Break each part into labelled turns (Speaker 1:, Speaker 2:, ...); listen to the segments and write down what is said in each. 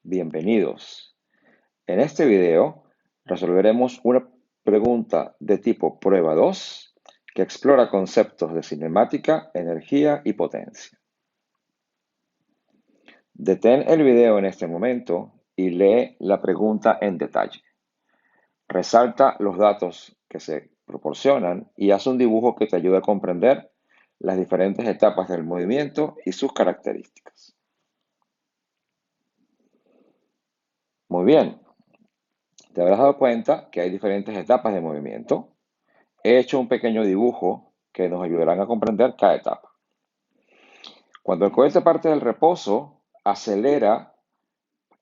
Speaker 1: Bienvenidos. En este video resolveremos una pregunta de tipo prueba 2 que explora conceptos de cinemática, energía y potencia. Detén el video en este momento y lee la pregunta en detalle. Resalta los datos que se proporcionan y haz un dibujo que te ayude a comprender las diferentes etapas del movimiento y sus características. Muy bien, te habrás dado cuenta que hay diferentes etapas de movimiento. He hecho un pequeño dibujo que nos ayudarán a comprender cada etapa. Cuando el cohete parte del reposo, acelera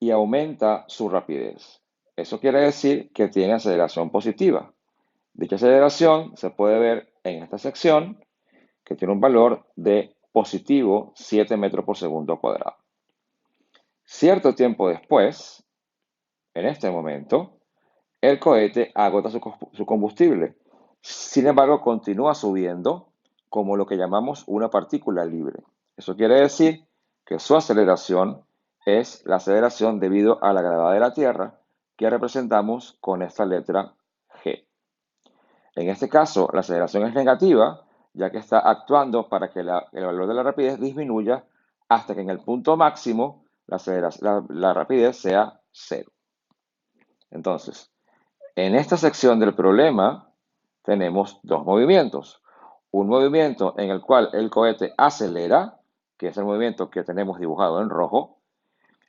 Speaker 1: y aumenta su rapidez. Eso quiere decir que tiene aceleración positiva. Dicha aceleración se puede ver en esta sección, que tiene un valor de positivo 7 metros por segundo cuadrado. Cierto tiempo después, en este momento, el cohete agota su combustible. Sin embargo, continúa subiendo como lo que llamamos una partícula libre. Eso quiere decir que su aceleración es la aceleración debido a la gravedad de la Tierra, que representamos con esta letra G. En este caso, la aceleración es negativa, ya que está actuando para que el valor de la rapidez disminuya hasta que en el punto máximo la rapidez sea cero. Entonces, en esta sección del problema tenemos dos movimientos. Un movimiento en el cual el cohete acelera, que es el movimiento que tenemos dibujado en rojo,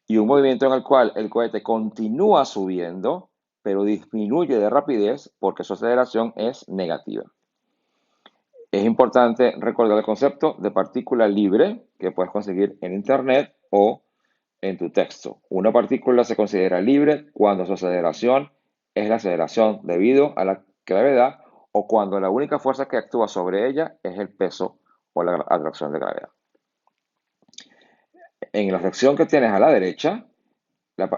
Speaker 1: y un movimiento en el cual el cohete continúa subiendo, pero disminuye de rapidez porque su aceleración es negativa. Es importante recordar el concepto de partícula libre que puedes conseguir en internet o en tu texto. Una partícula se considera libre cuando su aceleración es la aceleración debido a la gravedad o cuando la única fuerza que actúa sobre ella es el peso o la atracción de gravedad. En la sección que tienes a la derecha,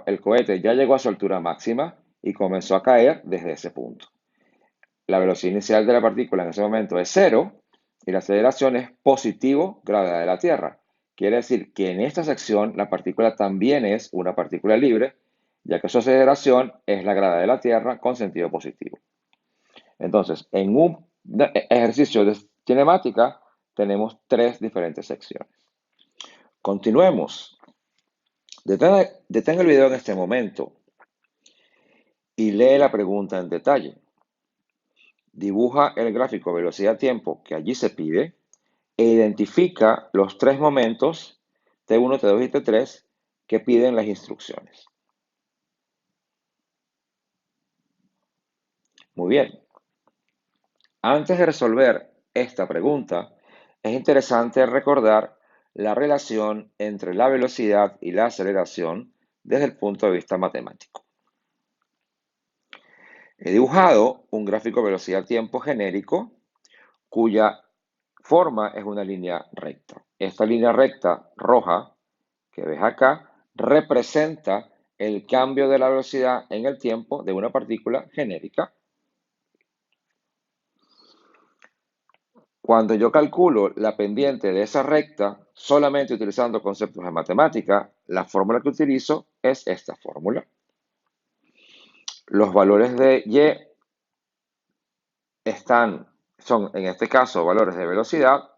Speaker 1: el cohete ya llegó a su altura máxima y comenzó a caer desde ese punto. La velocidad inicial de la partícula en ese momento es cero y la aceleración es positivo gravedad de la Tierra. Quiere decir que en esta sección la partícula también es una partícula libre, ya que su aceleración es la gravedad de la Tierra con sentido positivo. Entonces, en un ejercicio de cinemática tenemos tres diferentes secciones. Continuemos. Detén el video en este momento y lee la pregunta en detalle. Dibuja el gráfico velocidad-tiempo que allí se pide e identifica los tres momentos T1, T2 y T3 que piden las instrucciones. Muy bien. Antes de resolver esta pregunta, es interesante recordar la relación entre la velocidad y la aceleración desde el punto de vista matemático. He dibujado un gráfico velocidad-tiempo genérico cuya forma es una línea recta. Esta línea recta roja que ves acá representa el cambio de la velocidad en el tiempo de una partícula genérica. Cuando yo calculo la pendiente de esa recta, solamente utilizando conceptos de matemática, la fórmula que utilizo es esta fórmula. Los valores de Y son en este caso valores de velocidad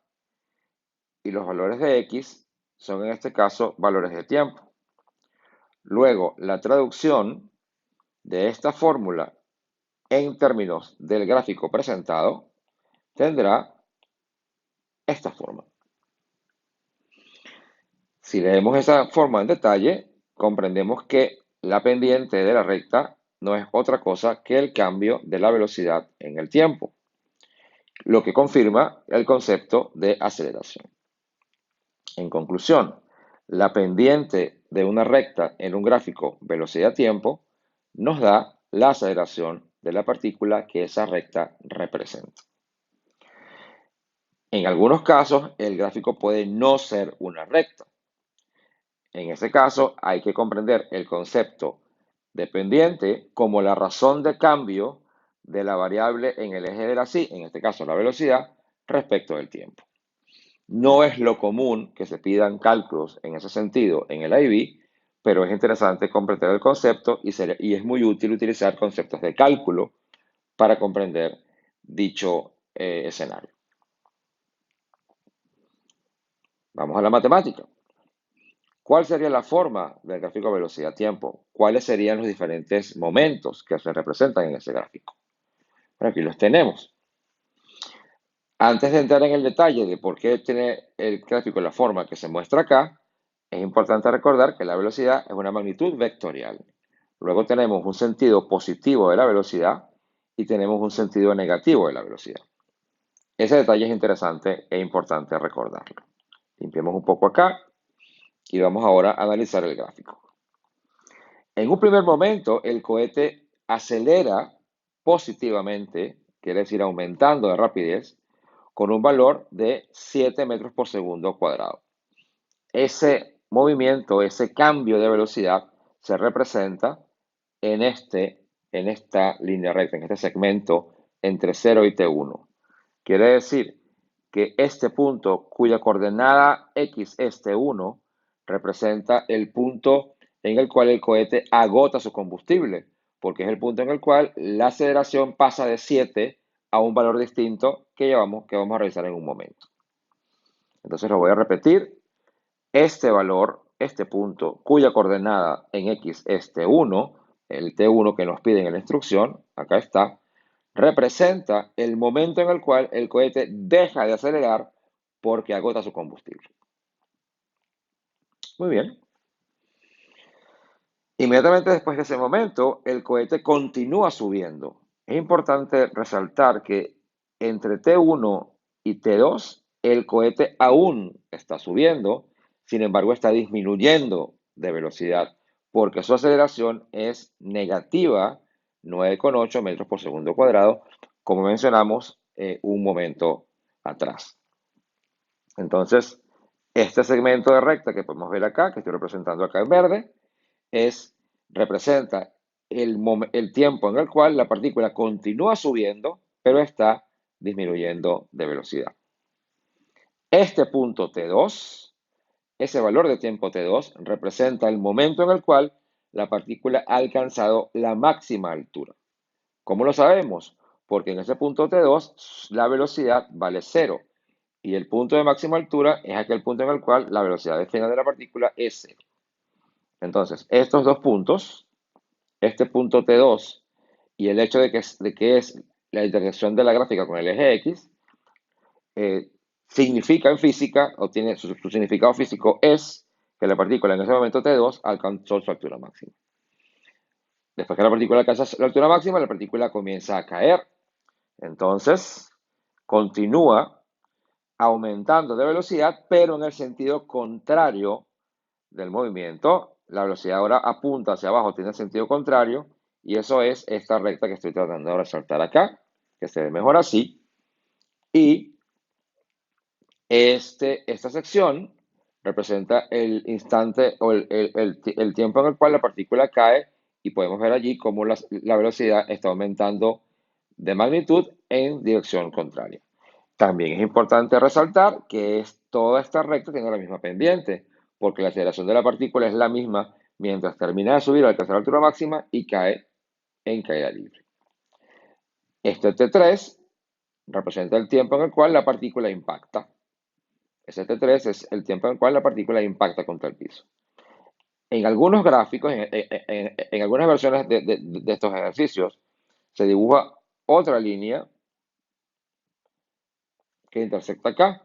Speaker 1: y los valores de X son en este caso valores de tiempo. Luego, la traducción de esta fórmula en términos del gráfico presentado tendrá esta forma. Si leemos esa forma en detalle, comprendemos que la pendiente de la recta no es otra cosa que el cambio de la velocidad en el tiempo, lo que confirma el concepto de aceleración. En conclusión, la pendiente de una recta en un gráfico velocidad-tiempo nos da la aceleración de la partícula que esa recta representa. En algunos casos, el gráfico puede no ser una recta. En ese caso, hay que comprender el concepto de pendiente como la razón de cambio de la variable en el eje de la y, en este caso la velocidad, respecto del tiempo. No es lo común que se pidan cálculos en ese sentido en el IB, pero es interesante comprender el concepto y es muy útil utilizar conceptos de cálculo para comprender dicho escenario. Vamos a la matemática. ¿Cuál sería la forma del gráfico velocidad-tiempo? ¿Cuáles serían los diferentes momentos que se representan en ese gráfico? Bueno, aquí los tenemos. Antes de entrar en el detalle de por qué tiene el gráfico la forma que se muestra acá, es importante recordar que la velocidad es una magnitud vectorial. Luego tenemos un sentido positivo de la velocidad y tenemos un sentido negativo de la velocidad. Ese detalle es interesante e importante recordarlo. Limpiemos un poco acá y vamos ahora a analizar el gráfico. En un primer momento, el cohete acelera positivamente, quiere decir aumentando de rapidez, con un valor de 7 metros por segundo cuadrado. Ese movimiento, ese cambio de velocidad se representa en esta línea recta, en este segmento entre 0 y T1. Quiere decir que este punto cuya coordenada X es T1 representa el punto en el cual el cohete agota su combustible, porque es el punto en el cual la aceleración pasa de 7 a un valor distinto que vamos a revisar en un momento. Entonces lo voy a repetir. Este valor, este punto, cuya coordenada en X es T1, el T1 que nos piden en la instrucción, acá está, representa el momento en el cual el cohete deja de acelerar porque agota su combustible. Muy bien. Inmediatamente después de ese momento, el cohete continúa subiendo. Es importante resaltar que entre T1 y T2, el cohete aún está subiendo, sin embargo está disminuyendo de velocidad, porque su aceleración es negativa 9,8 metros por segundo cuadrado, como mencionamos un momento atrás. Entonces, este segmento de recta que podemos ver acá, que estoy representando acá en verde, representa el tiempo en el cual la partícula continúa subiendo, pero está disminuyendo de velocidad. Este punto T2, ese valor de tiempo T2, representa el momento en el cual la partícula ha alcanzado la máxima altura. ¿Cómo lo sabemos? Porque en ese punto T2 la velocidad vale 0 y el punto de máxima altura es aquel punto en el cual la velocidad de final de la partícula es 0. Entonces, estos dos puntos, este punto T2 y el hecho de que es la intersección de la gráfica con el eje X, significa en física, o tiene su significado físico es que la partícula en ese momento T2 alcanzó su altura máxima. Después que la partícula alcanza la altura máxima, la partícula comienza a caer. Entonces, continúa aumentando de velocidad, pero en el sentido contrario del movimiento. La velocidad ahora apunta hacia abajo, tiene sentido contrario, y eso es esta recta que estoy tratando de resaltar acá, que se ve mejor así. Y esta sección representa el instante o el tiempo en el cual la partícula cae, y podemos ver allí cómo la velocidad está aumentando de magnitud en dirección contraria. También es importante resaltar que toda esta recta tiene la misma pendiente, porque la aceleración de la partícula es la misma mientras termina de subir al alcanzar la altura máxima y cae en caída libre. Este T3 representa el tiempo en el cual la partícula impacta. Ese T3 es el tiempo en el cual la partícula impacta contra el piso. En algunos gráficos, en algunas versiones de estos ejercicios, se dibuja otra línea que intersecta acá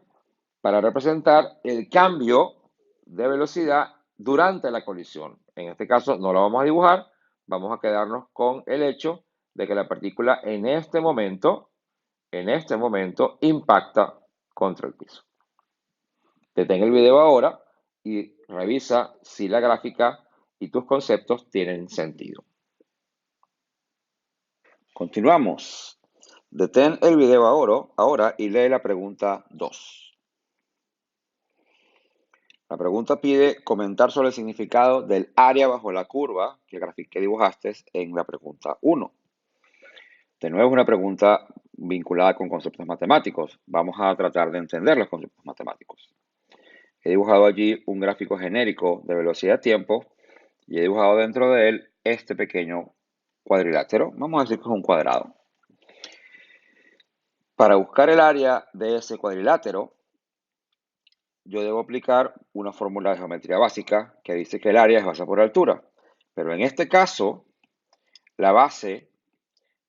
Speaker 1: para representar el cambio de velocidad durante la colisión. En este caso no lo vamos a dibujar, vamos a quedarnos con el hecho de que la partícula en este momento impacta contra el piso. Detén el video ahora y revisa si la gráfica y tus conceptos tienen sentido.
Speaker 2: Continuamos. Detén el video ahora y lee la pregunta 2. La pregunta pide comentar sobre el significado del área bajo la curva que dibujaste en la pregunta 1. De nuevo es una pregunta vinculada con conceptos matemáticos. Vamos a tratar de entender los conceptos matemáticos. He dibujado allí un gráfico genérico de velocidad-tiempo y he dibujado dentro de él este pequeño cuadrilátero. Vamos a decir que es un cuadrado. Para buscar el área de ese cuadrilátero, yo debo aplicar una fórmula de geometría básica que dice que el área es base por altura. Pero en este caso, la base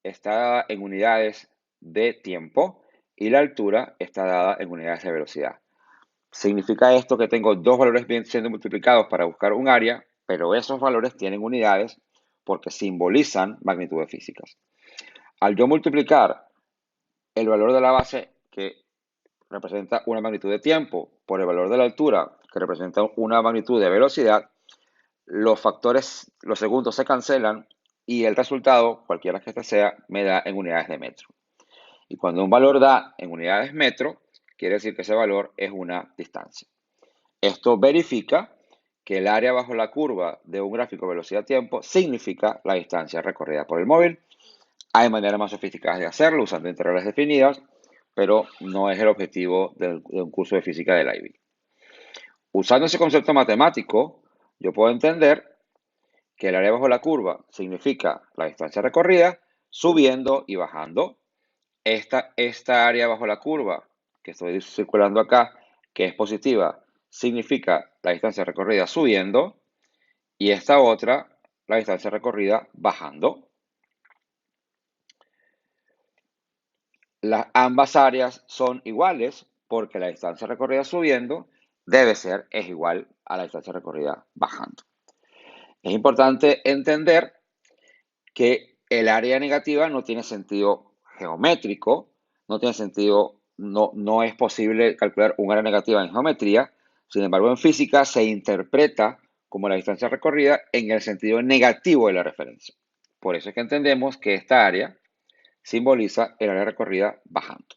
Speaker 2: está dada en unidades de tiempo y la altura está dada en unidades de velocidad. Significa esto que tengo dos valores siendo multiplicados para buscar un área, pero esos valores tienen unidades porque simbolizan magnitudes físicas. Al yo multiplicar el valor de la base, que representa una magnitud de tiempo, por el valor de la altura, que representa una magnitud de velocidad, los factores, los segundos se cancelan y el resultado, cualquiera que este sea, me da en unidades de metro. Y cuando un valor da en unidades metro, quiere decir que ese valor es una distancia. Esto verifica que el área bajo la curva de un gráfico velocidad-tiempo significa la distancia recorrida por el móvil. Hay maneras más sofisticadas de hacerlo usando integrales definidas, pero no es el objetivo de un curso de física del IB. Usando ese concepto matemático, yo puedo entender que el área bajo la curva significa la distancia recorrida subiendo y bajando. Esta área bajo la curva que estoy circulando acá, que es positiva, significa la distancia recorrida subiendo y esta otra, la distancia recorrida bajando. Ambas áreas son iguales porque la distancia recorrida subiendo es igual a la distancia recorrida bajando. Es importante entender que el área negativa no tiene sentido geométrico, no tiene sentido, no es posible calcular un área negativa en geometría, sin embargo en física se interpreta como la distancia recorrida en el sentido negativo de la referencia. Por eso es que entendemos que esta área simboliza el área recorrida bajando.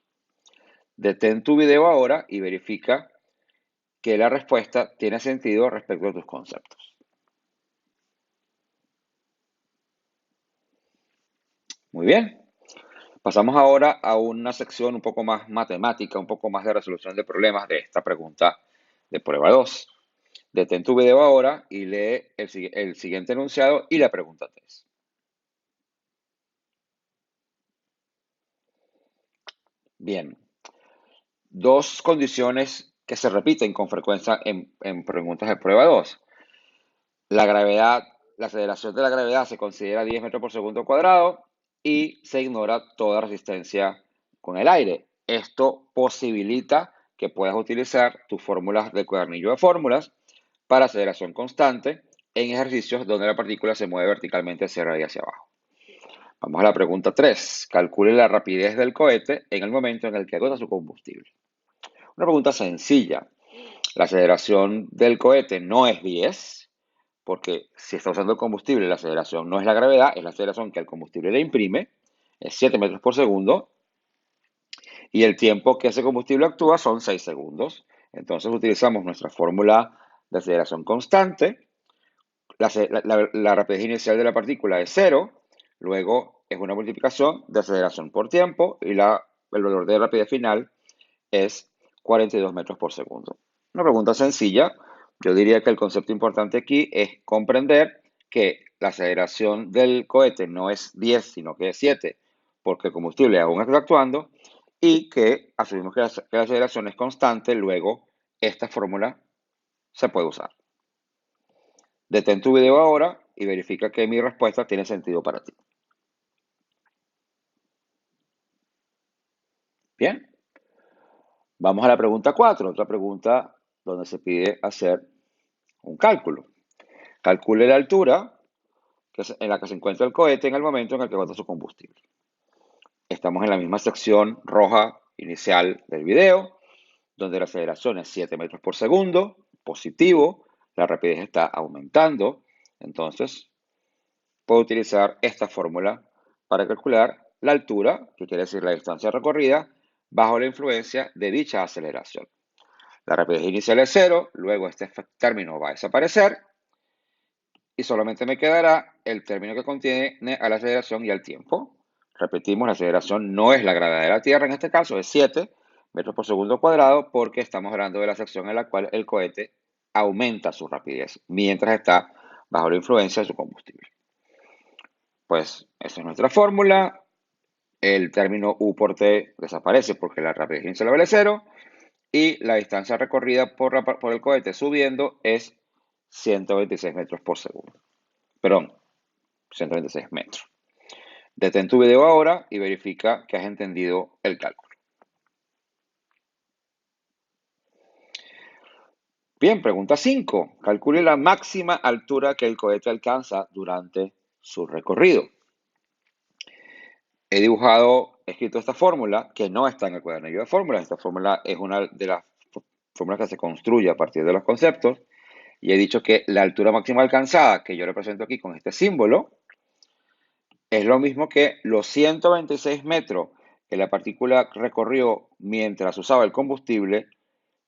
Speaker 2: Detén tu video ahora y verifica que la respuesta tiene sentido respecto a tus conceptos. Muy bien. Pasamos ahora a una sección un poco más matemática, un poco más de resolución de problemas de esta pregunta de prueba 2. Detén tu video ahora y lee el siguiente enunciado y la pregunta 3. Bien, dos condiciones que se repiten con frecuencia en preguntas de prueba 2. La gravedad, la aceleración de la gravedad se considera 10 metros por segundo cuadrado y se ignora toda resistencia con el aire. Esto posibilita que puedas utilizar tus fórmulas del cuadernillo de fórmulas para aceleración constante en ejercicios donde la partícula se mueve verticalmente hacia arriba y hacia abajo. Vamos a la pregunta 3. Calcule la rapidez del cohete en el momento en el que agota su combustible. Una pregunta sencilla. La aceleración del cohete no es 10, porque si está usando el combustible, la aceleración no es la gravedad, es la aceleración que el combustible le imprime, es 7 metros por segundo, y el tiempo que ese combustible actúa son 6 segundos. Entonces utilizamos nuestra fórmula de aceleración constante, la rapidez inicial de la partícula es 0, luego es una multiplicación de aceleración por tiempo, y el valor de rapidez final es 42 metros por segundo. Una pregunta sencilla. Yo diría que el concepto importante aquí es comprender que la aceleración del cohete no es 10, sino que es 7, porque el combustible aún está actuando, y que asumimos que la aceleración es constante, luego esta fórmula se puede usar. Detén tu video ahora y verifica que mi respuesta tiene sentido para ti. Bien, vamos a la pregunta 4, otra pregunta donde se pide hacer un cálculo. Calcule la altura en la que se encuentra el cohete en el momento en el que agota su combustible. Estamos en la misma sección roja inicial del video, donde la aceleración es 7 metros por segundo, positivo, la rapidez está aumentando, entonces puedo utilizar esta fórmula para calcular la altura, que quiere decir la distancia recorrida, bajo la influencia de dicha aceleración. La rapidez inicial es 0, luego este término va a desaparecer y solamente me quedará el término que contiene a la aceleración y al tiempo. Repetimos, la aceleración no es la gravedad de la Tierra, en este caso es 7 metros por segundo cuadrado, porque estamos hablando de la sección en la cual el cohete aumenta su rapidez mientras está bajo la influencia de su combustible. Pues esa es nuestra fórmula. El término U por T desaparece porque la rapidez inicial vale 0 y la distancia recorrida por el cohete subiendo es 126 metros por segundo. Perdón, 126 metros. Detén tu video ahora y verifica que has entendido el cálculo. Bien, pregunta 5. Calcule la máxima altura que el cohete alcanza durante su recorrido. He escrito esta fórmula que no está en el cuadernillo de fórmulas. Esta fórmula es una de las fórmulas que se construye a partir de los conceptos. Y he dicho que la altura máxima alcanzada, que yo represento aquí con este símbolo, es lo mismo que los 126 metros que la partícula recorrió mientras usaba el combustible,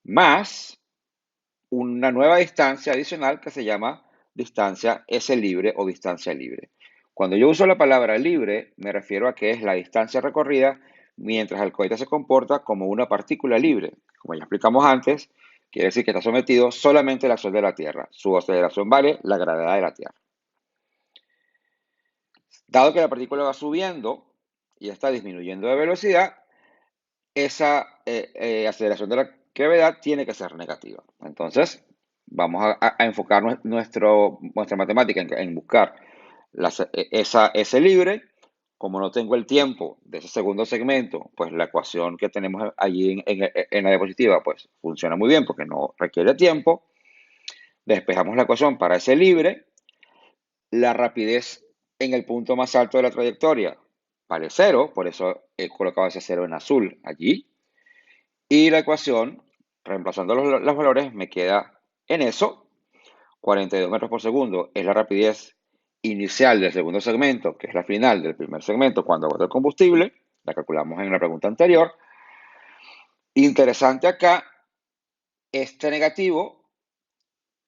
Speaker 2: más una nueva distancia adicional que se llama distancia S libre o distancia libre. Cuando yo uso la palabra libre, me refiero a que es la distancia recorrida mientras el cohete se comporta como una partícula libre. Como ya explicamos antes, quiere decir que está sometido solamente a la acción de la Tierra. Su aceleración vale la gravedad de la Tierra. Dado que la partícula va subiendo y está disminuyendo de velocidad, esa aceleración de la gravedad tiene que ser negativa. Entonces, vamos a enfocar nuestra matemática en buscar esa S libre. Como no tengo el tiempo de ese segundo segmento, pues la ecuación que tenemos allí en la diapositiva pues funciona muy bien porque no requiere tiempo. Despejamos la ecuación para S libre. La rapidez en el punto más alto de la trayectoria vale 0, por eso he colocado ese 0 en azul allí. Y la ecuación, reemplazando los valores, me queda en eso. 42 metros por segundo es la rapidez inicial del segundo segmento, que es la final del primer segmento cuando agota el combustible. La calculamos en la pregunta anterior. Interesante acá, este negativo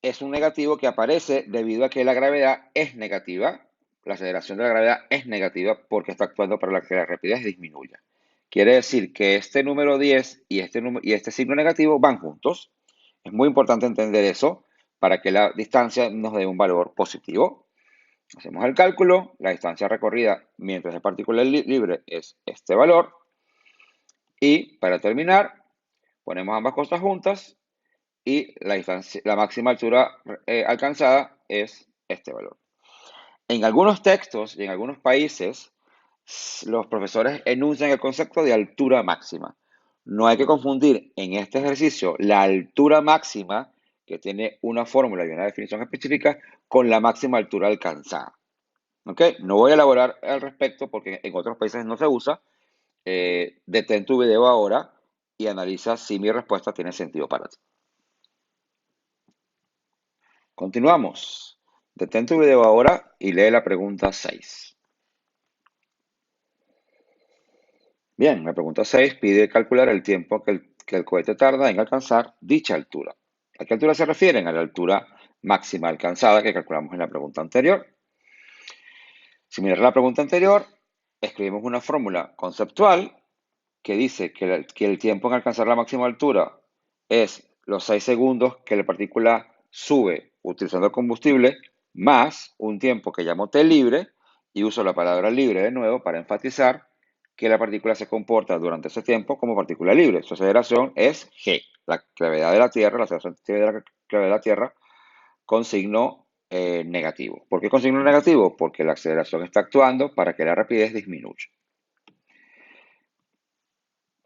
Speaker 2: es un negativo que aparece debido a que la gravedad es negativa. La aceleración de la gravedad es negativa porque está actuando para que la rapidez disminuya. Quiere decir que este número 10 y este signo negativo van juntos. Es muy importante entender eso para que la distancia nos dé un valor positivo. Hacemos el cálculo. La distancia recorrida mientras es partícula libre es este valor. Y para terminar, ponemos ambas cosas juntas y la máxima altura alcanzada es este valor. En algunos textos y en algunos países, los profesores enuncian el concepto de altura máxima. No hay que confundir en este ejercicio la altura máxima, que tiene una fórmula y una definición específica, con la máxima altura alcanzada. ¿Ok? No voy a elaborar al respecto porque en otros países no se usa. Detén tu video ahora y analiza si mi respuesta tiene sentido para ti. Continuamos. Detén tu video ahora y lee la pregunta 6. Bien, la pregunta 6 pide calcular el tiempo que el cohete tarda en alcanzar dicha altura. ¿A qué altura se refieren? A la altura máxima alcanzada que calculamos en la pregunta anterior. Similar a la pregunta anterior, escribimos una fórmula conceptual que dice que el tiempo en alcanzar la máxima altura es los 6 segundos que la partícula sube utilizando el combustible más un tiempo que llamo T libre, y uso la palabra libre de nuevo para enfatizar que la partícula se comporta durante ese tiempo como partícula libre. Su aceleración es g, la gravedad de la Tierra, la aceleración de la gravedad de la Tierra con signo negativo. ¿Por qué con signo negativo? Porque la aceleración está actuando para que la rapidez disminuya.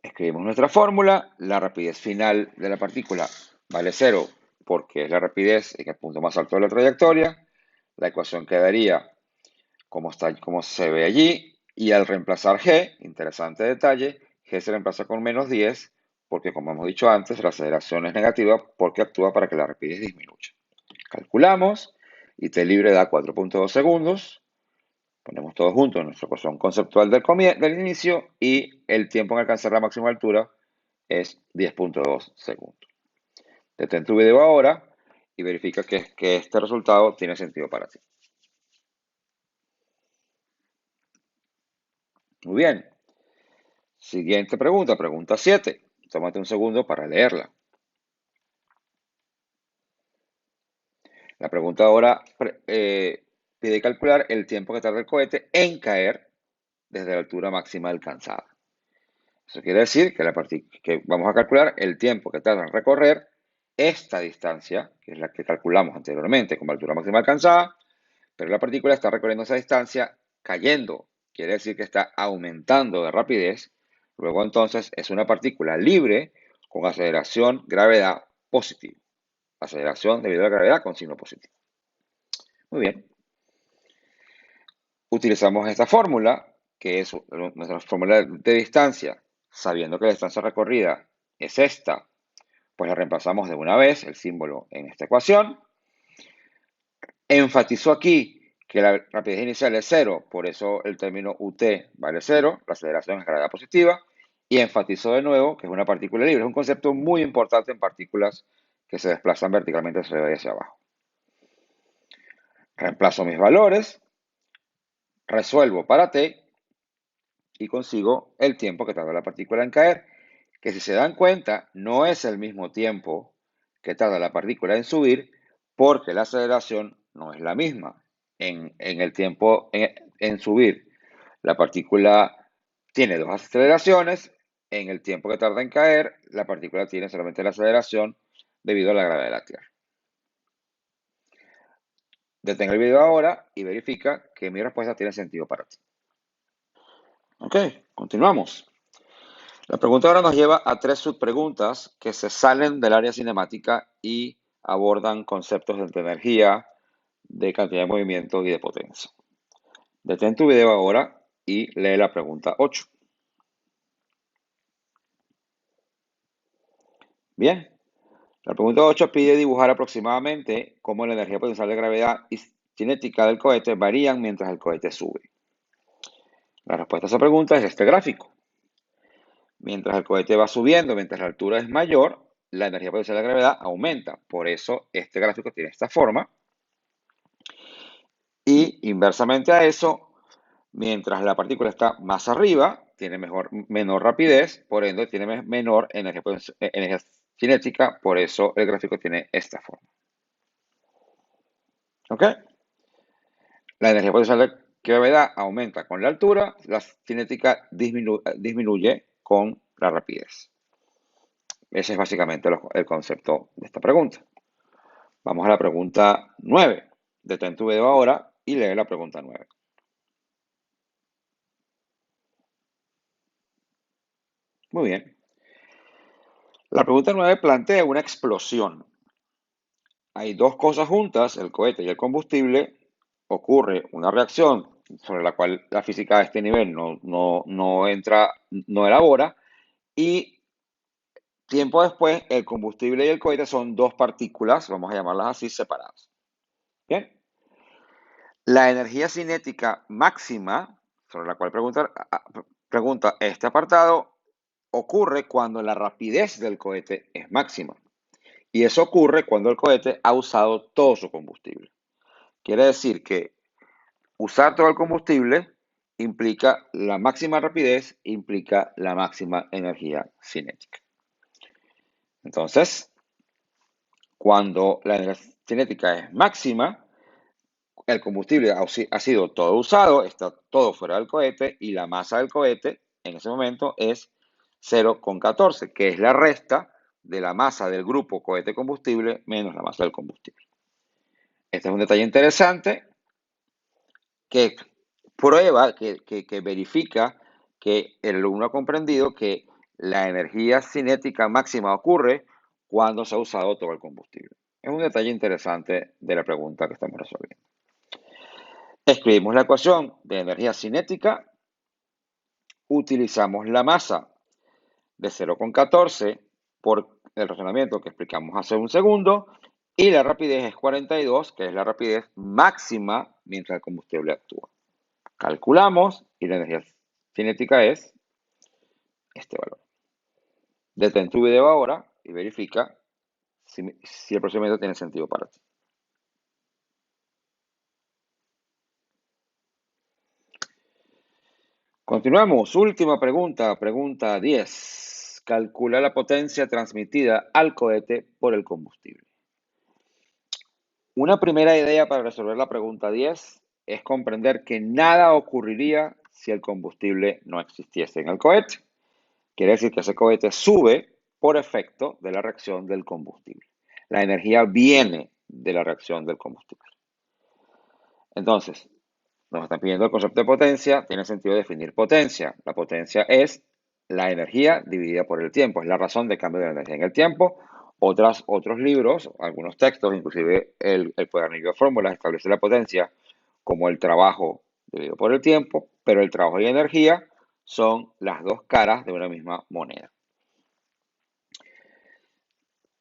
Speaker 2: Escribimos nuestra fórmula. La rapidez final de la partícula vale 0 porque es la rapidez en el punto más alto de la trayectoria. La ecuación quedaría como se ve allí. Y al reemplazar g, interesante detalle, g se reemplaza con menos 10 porque, como hemos dicho antes, la aceleración es negativa porque actúa para que la rapidez disminuya. Calculamos y T libre da 4.2 segundos. Ponemos todo junto en nuestra ecuación conceptual del inicio y el tiempo en alcanzar la máxima altura es 10.2 segundos. Detén tu video ahora y verifica que este resultado tiene sentido para ti. Muy bien. Siguiente pregunta, pregunta 7. Tómate un segundo para leerla. La pregunta ahora pide calcular el tiempo que tarda el cohete en caer desde la altura máxima alcanzada. Eso quiere decir que vamos a calcular el tiempo que tarda en recorrer esta distancia, que es la que calculamos anteriormente como altura máxima alcanzada, pero la partícula está recorriendo esa distancia cayendo. Quiere decir que está aumentando de rapidez. Luego entonces es una partícula libre con aceleración gravedad positiva. Aceleración debido a la gravedad con signo positivo. Muy bien. Utilizamos esta fórmula, que es nuestra fórmula de distancia, sabiendo que la distancia recorrida es esta, pues la reemplazamos de una vez, el símbolo en esta ecuación. Enfatizo aquí que la rapidez inicial es 0, por eso el término UT vale 0, la aceleración es gravedad positiva. Y enfatizo de nuevo que es una partícula libre. Es un concepto muy importante en partículas que se desplazan verticalmente hacia arriba y hacia abajo. Reemplazo mis valores, resuelvo para t y consigo el tiempo que tarda la partícula en caer, que si se dan cuenta no es el mismo tiempo que tarda la partícula en subir, porque la aceleración no es la misma. En el tiempo en subir, la partícula tiene dos aceleraciones. En el tiempo que tarda en caer, la partícula tiene solamente la aceleración debido a la gravedad de la Tierra. Detenga el video ahora y verifica que mi respuesta tiene sentido para ti. Ok, continuamos. La pregunta ahora nos lleva a tres subpreguntas que se salen del área cinemática y abordan conceptos de energía, de cantidad de movimiento y de potencia. Detén tu video ahora y lee la pregunta 8. Bien, la pregunta 8 pide dibujar aproximadamente cómo la energía potencial de gravedad y cinética del cohete varían mientras el cohete sube. La respuesta a esa pregunta es este gráfico. Mientras el cohete va subiendo, mientras la altura es mayor, la energía potencial de gravedad aumenta. Por eso este gráfico tiene esta forma. Y inversamente a eso, mientras la partícula está más arriba, tiene menor rapidez, por ende tiene menor energía cinética, por eso el gráfico tiene esta forma. ¿Ok? La energía potencial de gravedad aumenta con la altura, la cinética disminuye con la rapidez. Ese es básicamente el concepto de esta pregunta. Vamos a la pregunta 9. Detén tu video ahora y lee la pregunta 9. Muy bien. La pregunta 9 plantea una explosión. Hay dos cosas juntas, el cohete y el combustible. Ocurre una reacción sobre la cual la física a este nivel no elabora. Y tiempo después, el combustible y el cohete son dos partículas, vamos a llamarlas así, separadas. Bien. La energía cinética máxima, sobre la cual pregunta este apartado, ocurre cuando la rapidez del cohete es máxima. Y eso ocurre cuando el cohete ha usado todo su combustible. Quiere decir que usar todo el combustible implica la máxima rapidez, implica la máxima energía cinética. Entonces, cuando la energía cinética es máxima, el combustible ha sido todo usado, está todo fuera del cohete y la masa del cohete en ese momento es 0,14, que es la resta de la masa del grupo cohete combustible menos la masa del combustible. Este es un detalle interesante que prueba, que verifica que el alumno ha comprendido que la energía cinética máxima ocurre cuando se ha usado todo el combustible. Es un detalle interesante de la pregunta que estamos resolviendo. Escribimos la ecuación de energía cinética, utilizamos la masa de 0,14 por el razonamiento que explicamos hace un segundo, y la rapidez es 42, que es la rapidez máxima mientras el combustible actúa. Calculamos y la energía cinética es este valor. Detén tu video ahora y verifica si el procedimiento tiene sentido para ti. Continuamos. Última pregunta, pregunta 10. Calcula la potencia transmitida al cohete por el combustible. Una primera idea para resolver la pregunta 10 es comprender que nada ocurriría si el combustible no existiese en el cohete. Quiere decir que ese cohete sube por efecto de la reacción del combustible. La energía viene de la reacción del combustible. Entonces, nos están pidiendo el concepto de potencia, tiene sentido definir potencia. La potencia es la energía dividida por el tiempo, es la razón de cambio de la energía en el tiempo. Otros libros, algunos textos, inclusive el cuadernillo de fórmulas, establece la potencia como el trabajo dividido por el tiempo, pero el trabajo y energía son las dos caras de una misma moneda.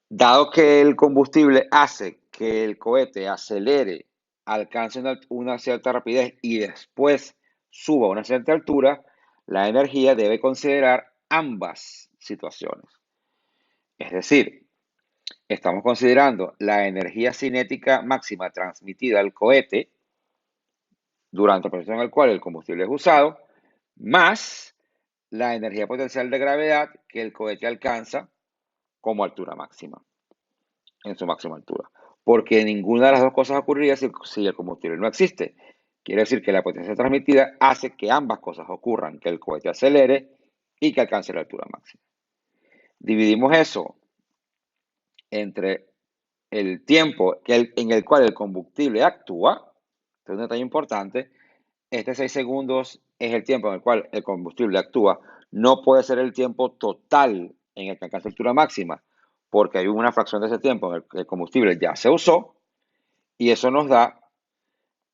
Speaker 2: Dado que el combustible hace que el cohete acelere, alcance una cierta rapidez y después suba a una cierta altura, la energía debe considerar ambas situaciones. Es decir, estamos considerando la energía cinética máxima transmitida al cohete durante el proceso en el cual el combustible es usado, más la energía potencial de gravedad que el cohete alcanza como altura máxima, en su máxima altura. Porque ninguna de las dos cosas ocurriría si el combustible no existe. Quiere decir que la potencia transmitida hace que ambas cosas ocurran, que el cohete acelere y que alcance la altura máxima. Dividimos eso entre el tiempo en el cual el combustible actúa. Este es un detalle importante. Este 6 segundos es el tiempo en el cual el combustible actúa. No puede ser el tiempo total en el que alcanza la altura máxima, porque hay una fracción de ese tiempo en el que el combustible ya se usó, y eso nos da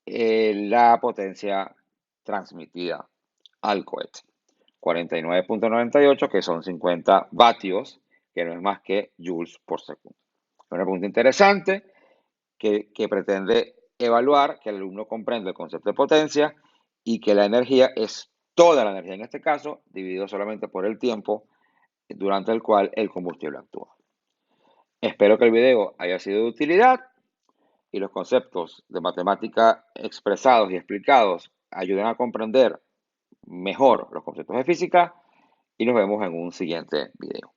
Speaker 2: la potencia transmitida al cohete. 49.98, que son 50 vatios, que no es más que joules por segundo. Es una pregunta interesante que pretende evaluar que el alumno comprende el concepto de potencia y que la energía es toda la energía en este caso, dividido solamente por el tiempo durante el cual el combustible actúa. Espero que el video haya sido de utilidad y los conceptos de matemática expresados y explicados ayuden a comprender mejor los conceptos de física, y nos vemos en un siguiente video.